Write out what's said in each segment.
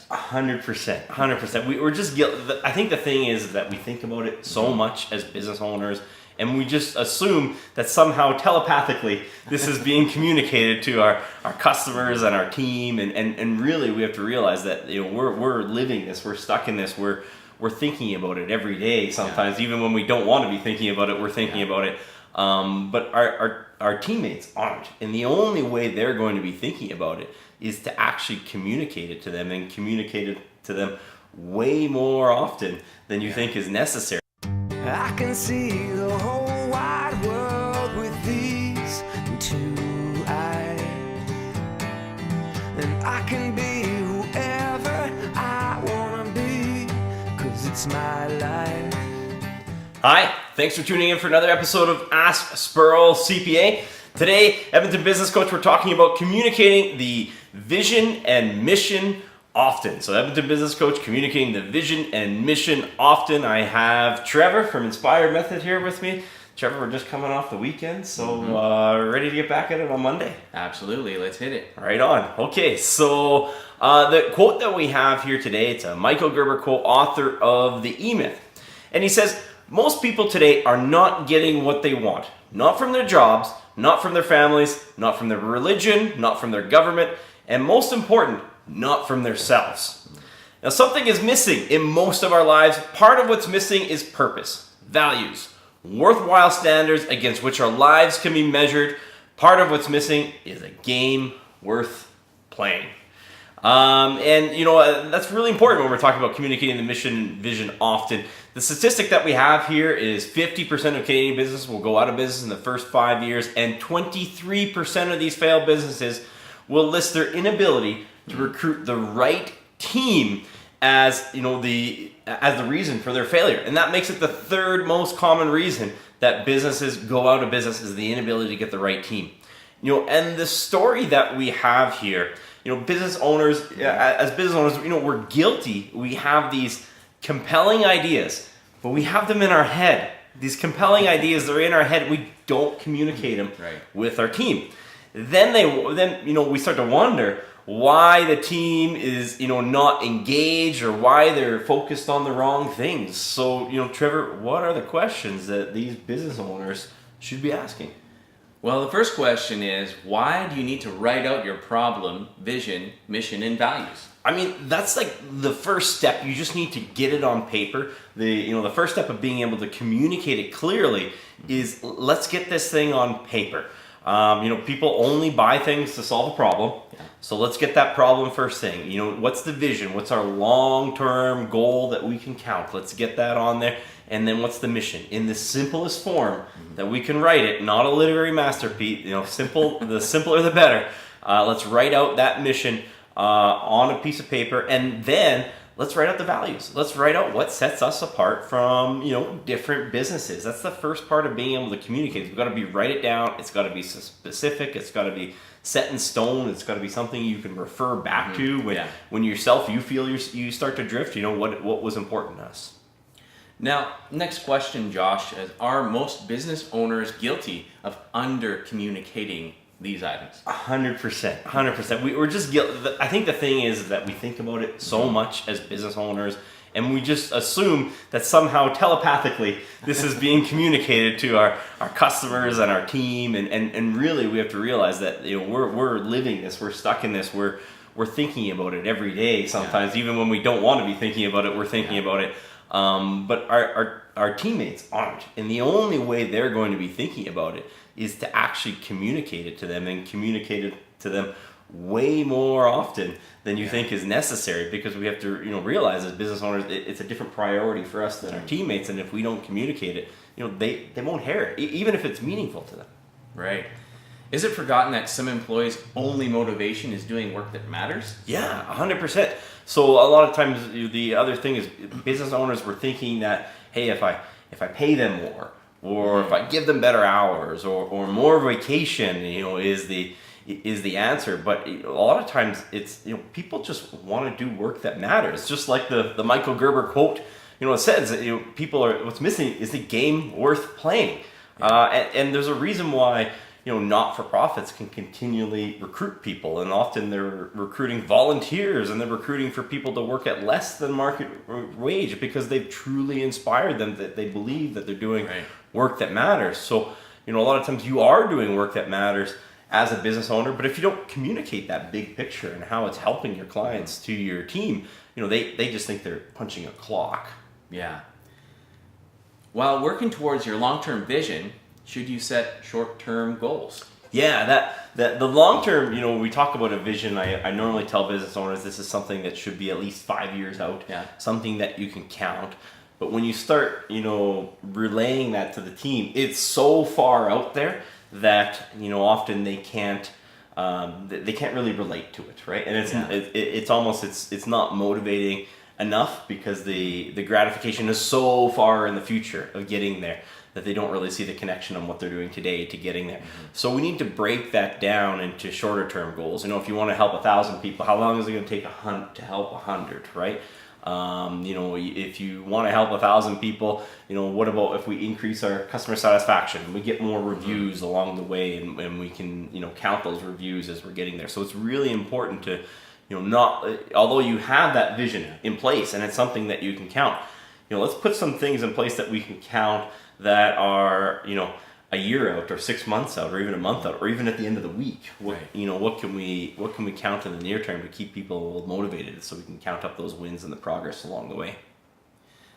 100%, 100%. We're just I think the thing is that we think about it so much as business owners, and we just assume that somehow telepathically this is being communicated to our customers and our team, and really we have to realize that we're living this, we're stuck in this, we're thinking about it every day. Sometimes even when we don't want to be thinking about it, we're thinking about it. But our teammates aren't, and the only way they're going to be thinking about it is to actually communicate it to them, and communicate it to them way more often than you think is necessary. I can see the whole wide world with these two eyes, and I can be whoever I wanna be, 'cause it's my life. Hi, thanks for tuning in for another episode of Ask Spurrell CPA. Today, Edmonton Business Coach, we're talking about communicating the vision and mission often. So Edmonton Business Coach, communicating the vision and mission often. I have Trevor from Inspired Method here with me. Trevor, we're just coming off the weekend, so ready to get back at it on Monday? Absolutely, let's hit it. Right on. Okay, so the quote that we have here today, it's a Michael Gerber quote, author of The E-Myth. And he says, most people today are not getting what they want. Not from their jobs, not from their families, not from their religion, not from their government, and most important, not from themselves. Now, something is missing in most of our lives. Part of what's missing is purpose, values, worthwhile standards against which our lives can be measured. Part of what's missing is a game worth playing. That's really important when we're talking about communicating the mission and vision often. The statistic that we have here is 50% of Canadian businesses will go out of business in the first 5 years, and 23% of these failed businesses will list their inability to recruit the right team as the reason for their failure. And that makes it the third most common reason that businesses go out of business, is the inability to get the right team. And the story that we have here, business owners, as business owners, we're guilty. We have these compelling ideas, but we have them in our head. These compelling ideas, they're in our head. We don't communicate them with our team. Then we start to wonder why the team is not engaged, or why they're focused on the wrong things. So Trevor, what are the questions that these business owners should be asking? Well, the first question is, why do you need to write out your problem, vision, mission, and values? I mean, that's like the first step. You just need to get it on paper. The first step of being able to communicate it clearly is, let's get this thing on paper. People only buy things to solve a problem. So let's get that problem first thing. What's the vision? What's our long-term goal that we can count? Let's get that on there. And then what's the mission? In the simplest form that we can write it, not a literary masterpiece, simple, the simpler the better. Let's write out that mission on a piece of paper, and then let's write out the values. Let's write out what sets us apart from, different businesses. That's the first part of being able to communicate. We've got to write it down. It's got to be specific. It's got to be set in stone. It's got to be something you can refer back to when yourself, you feel you start to drift, what was important to us. Now, next question, Josh, is, are most business owners guilty of under-communicating these items? 100%, 100%. We're just guilty. I think the thing is that we think about it so much as business owners, and we just assume that somehow telepathically this is being communicated to our customers and our team, and really we have to realize that we're living this, we're stuck in this, we're thinking about it every day. Sometimes even when we don't want to be thinking about it, we're thinking about it. But our teammates aren't, and the only way they're going to be thinking about it is to actually communicate it to them, and communicate it to them way more often than you think is necessary, because we have to realize as business owners it's a different priority for us than our teammates, and if we don't communicate it, they won't hear it, even if it's meaningful to them. Right. Is it forgotten that some employees' only motivation is doing work that matters? Yeah, 100%. So a lot of times the other thing is, business owners were thinking that, hey, if I pay them more, or if I give them better hours, or more vacation, is the answer. But a lot of times it's people just want to do work that matters. Just like the Michael Gerber quote, it says what's missing is the game worth playing. And there's a reason why not-for-profits can continually recruit people, and often they're recruiting volunteers, and they're recruiting for people to work at less than market wage because they've truly inspired them, that they believe that they're doing work that matters. So, a lot of times you are doing work that matters as a business owner, but if you don't communicate that big picture and how it's helping your clients to your team, they just think they're punching a clock. Yeah. While working towards your long-term vision, should you set short-term goals? Yeah, that the long term, when we talk about a vision, I normally tell business owners this is something that should be at least 5 years out, something that you can count. But when you start, relaying that to the team, it's so far out there that, often they can't really relate to it, right? And it's almost it's not motivating enough because the gratification is so far in the future of getting there that they don't really see the connection on what they're doing today to getting there. So we need to break that down into shorter term goals. If you want to help 1,000 people, how long is it going to take to help 100, right? If you want to help 1,000 people, what about if we increase our customer satisfaction and we get more reviews along the way, and we can, count those reviews as we're getting there. So it's really important to, although you have that vision in place and it's something that you can count, let's put some things in place that we can count that are, a year out or 6 months out or even a month out or even at the end of the week. What can we count in the near term to keep people motivated so we can count up those wins and the progress along the way?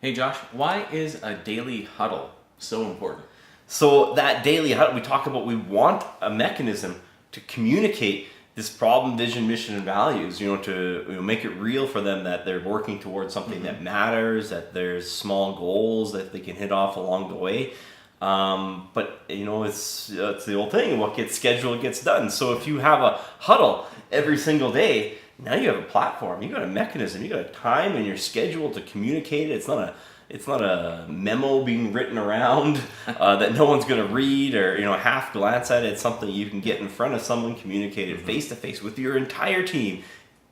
Hey Josh, why is a daily huddle so important? So that daily huddle, we want a mechanism to communicate this problem, vision, mission, and values, to make it real for them that they're working towards something that matters, that there's small goals that they can hit off along the way. But it's the old thing, what gets scheduled gets done. So if you have a huddle every single day, now you have a platform, you got a mechanism, you got a time in your schedule to communicate it. It's not a memo being written around that no one's going to read or half glance at it. It's something you can get in front of someone, communicate it face to face with your entire team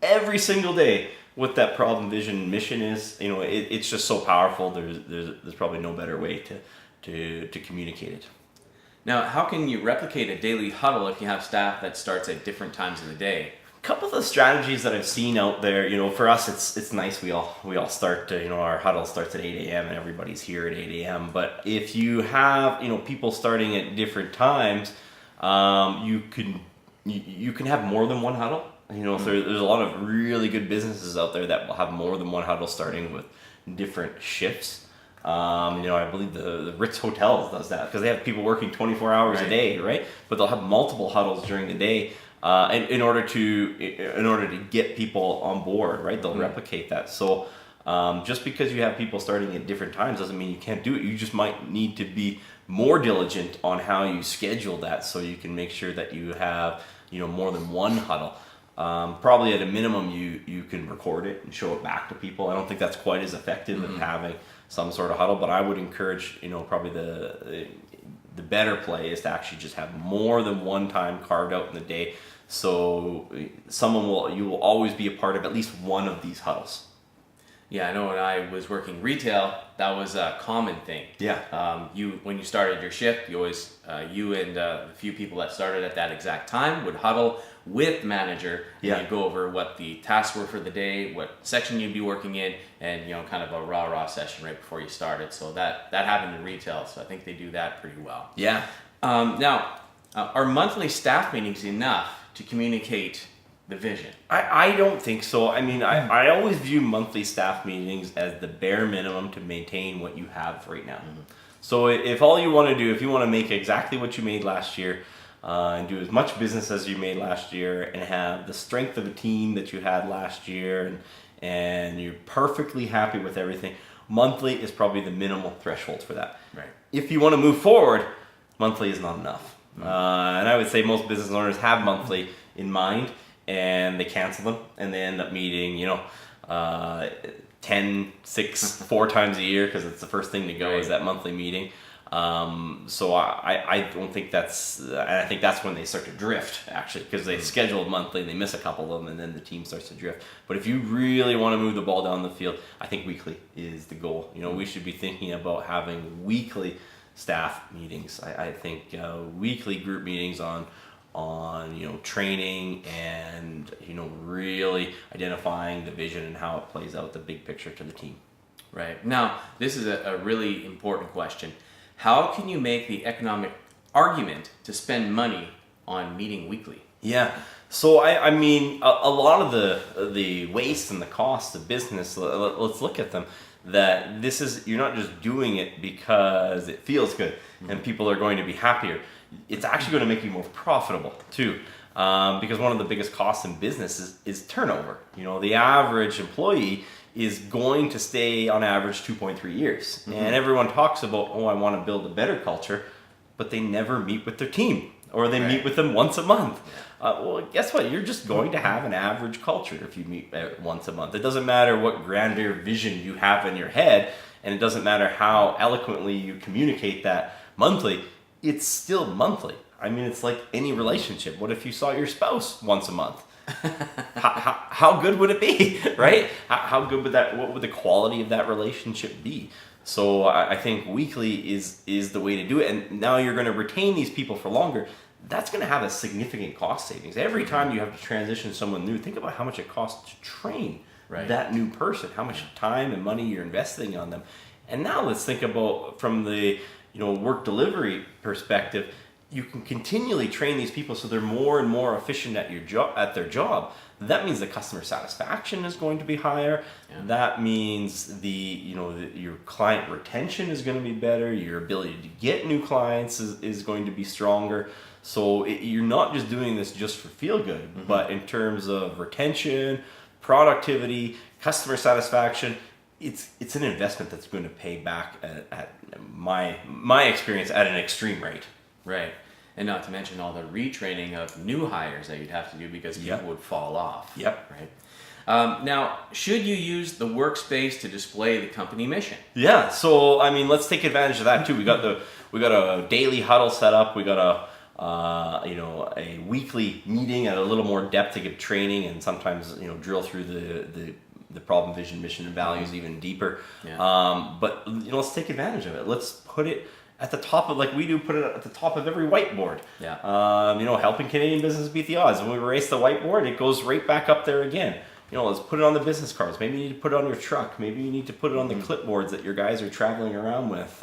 every single day. What that problem, vision, mission is, it's just so powerful. There's probably no better way to communicate it. Now, how can you replicate a daily huddle if you have staff that starts at different times of the day? A couple of the strategies that I've seen out there, for us, it's nice. We all start to, our huddle starts at 8 a.m. and everybody's here at 8 a.m. But if you have, people starting at different times, you can have more than one huddle. If there's a lot of really good businesses out there that will have more than one huddle starting with different shifts. I believe the Ritz Hotels does that because they have people working 24 hours a day, right? But they'll have multiple huddles during the day, and in order to get people on board, right? They'll replicate that. So just because you have people starting at different times doesn't mean you can't do it. You just might need to be more diligent on how you schedule that, so you can make sure that you have more than one huddle. Probably at a minimum, you can record it and show it back to people. I don't think that's quite as effective as having some sort of huddle, but I would encourage, probably the better play is to actually just have more than one time carved out in the day, so you will always be a part of at least one of these huddles. Yeah, I know when I was working retail, that was a common thing. Yeah. When you started your shift, you always, you and a few people that started at that exact time would huddle with manager, and you'd go over what the tasks were for the day, what section you'd be working in, and kind of a rah-rah session right before you started. So that happened in retail, so I think they do that pretty well. Yeah. Now, are monthly staff meetings enough to communicate the vision? I don't think so. I mean, I always view monthly staff meetings as the bare minimum to maintain what you have right now. So if all you want to do, if you want to make exactly what you made last year, and do as much business as you made last year, and have the strength of a team that you had last year, and you're perfectly happy with everything, monthly is probably the minimal threshold for that. Right. If you want to move forward, monthly is not enough. And I would say most business owners have monthly in mind, and they cancel them, and they end up meeting, 4 times a year because it's the first thing to go is that monthly meeting. So I don't think I think that's when they start to drift, actually, because they schedule monthly and they miss a couple of them, and then the team starts to drift. But if you really want to move the ball down the field, I think weekly is the goal. We should be thinking about having weekly staff meetings. I think weekly group meetings on training and really identifying the vision and how it plays out the big picture to the team. Right. Now, this is a really important question. How can you make the economic argument to spend money on meeting weekly? Yeah. So I mean, a lot of the waste and the cost of business, let's look at them. That this is, you're not just doing it because it feels good and people are going to be happier. It's actually going to make you more profitable too. Because one of the biggest costs in business is turnover. The average employee is going to stay on average 2.3 years. And everyone talks about, I want to build a better culture, but they never meet with their team, or they meet with them once a month. Well, guess what? You're just going to have an average culture if you meet once a month. It doesn't matter what grandeur vision you have in your head, and it doesn't matter how eloquently you communicate that monthly. It's still monthly. I mean, it's like any relationship. What if you saw your spouse once a month? how good would it be, right? How good would that? What would the quality of that relationship be? So I think weekly is the way to do it. And now you're going to retain these people for longer. That's going to have a significant cost savings. Every time you have to transition someone new, think about how much it costs to train that new person, how much time and money you're investing on them. And now let's think about from the work delivery perspective. You can continually train these people so they're more and more efficient at their job. That means the customer satisfaction is going to be higher. Yeah. That means your client retention is going to be better. Your ability to get new clients is going to be stronger. So you're not just doing this just for feel good, but in terms of retention, productivity, customer satisfaction, it's an investment that's going to pay back at my experience at an extreme rate. Right. And not to mention all the retraining of new hires that you'd have to do because people would fall off. Yep. Right. Now, should you use the workspace to display the company mission? Yeah. So I mean, let's take advantage of that too. We got a daily huddle set up. We got a weekly meeting at a little more depth to give training and sometimes drill through the problem, vision, mission, and values even deeper. Yeah. But let's take advantage of it. Let's put it at the top of, like we do, put it at the top of every whiteboard. Yeah. Helping Canadian business beat the odds. When we erase the whiteboard, it goes right back up there again. Let's put it on the business cards. Maybe you need to put it on your truck. Maybe you need to put it on the clipboards that your guys are traveling around with.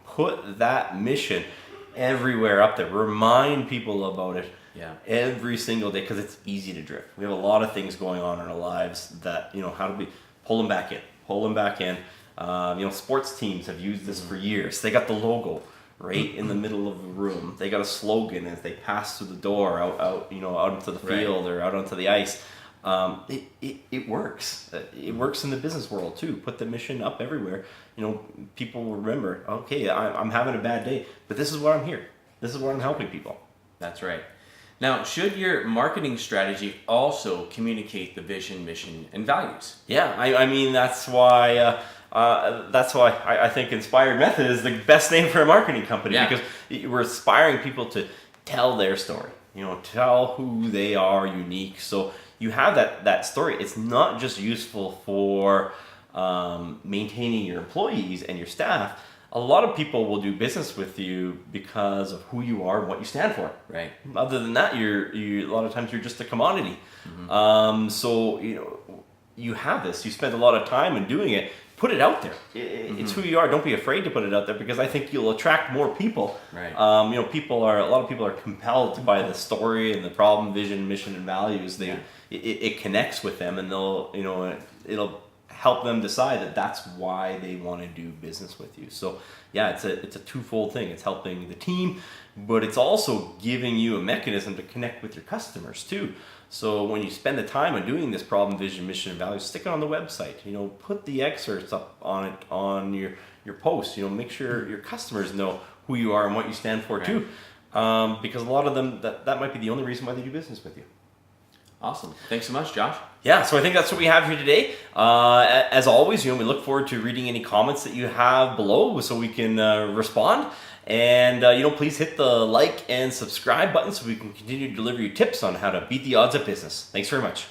Put that mission everywhere up there. Remind people about it. Yeah. Every single day, because it's easy to drift. We have a lot of things going on in our lives that how do we pull them back in. Sports teams have used this for years. They got the logo right in the middle of the room. They got a slogan as they pass through the door out into the field or out onto the ice. It works. It works in the business world too. Put the mission up everywhere. People will remember, okay, I'm having a bad day, but this is why I'm here. This is why I'm helping people. That's right. Now, should your marketing strategy also communicate the vision, mission, and values? Yeah, I mean, that's why I think Inspired Method is the best name for a marketing company, because we're inspiring people to tell their story, tell who they are unique. So you have that story. It's not just useful for maintaining your employees and your staff. A lot of people will do business with you because of who you are and what you stand for. Right. Other than that, a lot of times you're just a commodity. So you have this. You spend a lot of time in doing it. Put it out there. It's who you are. Don't be afraid to put it out there, because I think you'll attract more people. Right. A lot of people are compelled by the story and the problem, vision, mission, and values. It connects with them, and it'll help them decide that that's why they want to do business with you. So it's a twofold thing. It's helping the team, but it's also giving you a mechanism to connect with your customers too. So when you spend the time on doing this problem, vision, mission, and values, stick it on the website. Put the excerpts up on it on your post. Make sure your customers know who you are and what you stand for too, because a lot of them that might be the only reason why they do business with you. Awesome. Thanks so much, Josh. Yeah, so I think that's what we have here today. As always, we look forward to reading any comments that you have below so we can respond. And, please hit the like and subscribe button so we can continue to deliver you tips on how to beat the odds of business. Thanks very much.